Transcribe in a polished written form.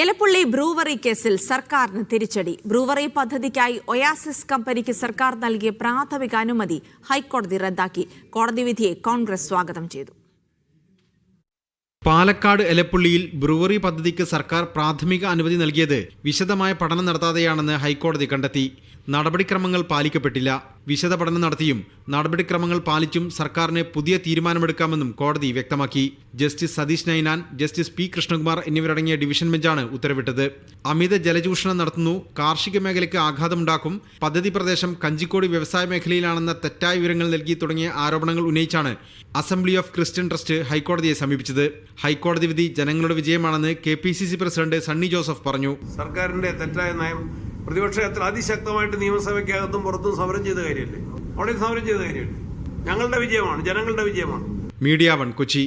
Elappully brewery കേസിൽ സർക്കാരിന് തിരിച്ചടി. ബ്രൂവറി പദ്ധതിക്കായി ഒയാസിസ് കമ്പനിക്ക് സർക്കാർ നൽകിയ പ്രാഥമിക അനുമതി ഹൈക്കോടതി റദ്ദാക്കി. കോടതി വിധിയെ കോൺഗ്രസ് സ്വാഗതം ചെയ്തു. പാലക്കാട് എലപ്പുള്ളിയിൽ ബ്രൂവറി പദ്ധതിക്ക് സർക്കാർ പ്രാഥമിക അനുമതി നൽകിയത് വിശദമായ പഠനം നടത്താതെയാണെന്ന് ഹൈക്കോടതി കണ്ടെത്തി. നടപടിക്രമങ്ങൾ പാലിക്കപ്പെട്ടില്ല. വിശദ പഠനം നടത്തിയും നടപടിക്രമങ്ങൾ പാലിച്ചും സർക്കാരിന് പുതിയ തീരുമാനമെടുക്കാമെന്നും കോടതി വ്യക്തമാക്കി. Justice Satish Nainan, justice P Krishnakumar എന്നിവരടങ്ങിയ ഡിവിഷൻ ബെഞ്ചാണ് ഉത്തരവിട്ടത്. അമിത ജലചൂഷണം നടത്തുന്നു, കാർഷിക മേഖലയ്ക്ക് ആഘാതമുണ്ടാക്കും, പദ്ധതി പ്രദേശം കഞ്ചിക്കോട് വ്യവസായ മേഖലയിലാണെന്ന തെറ്റായ വിവരങ്ങൾ നൽകി തുടങ്ങിയ ആരോപണങ്ങൾ ഉന്നയിച്ചാണ് അസംബ്ലി ഓഫ് ക്രിസ്ത്യൻ ട്രസ്റ്റ് ഹൈക്കോടതിയെ സമീപിച്ചത്. ഹൈക്കോടതി വിധി ജനങ്ങളുടെ വിജയമാണെന്ന് KPCC പ്രസിഡന്റ് സണ്ണി ജോസഫ് പറഞ്ഞു. സർക്കാരിന്റെ തെറ്റായ നയം പ്രതിപക്ഷത്തിൽ അതിശക്തമായിട്ട് നിയമസഭയ്ക്കകത്തും പുറത്തും സമരം ചെയ്ത കാര്യമല്ലേ, അവിടെ സമരം ചെയ്ത കാര്യമല്ലേ. ഞങ്ങളുടെ വിജയമാണ്, ജനങ്ങളുടെ വിജയമാണ്. മീഡിയ 1 കൊച്ചി.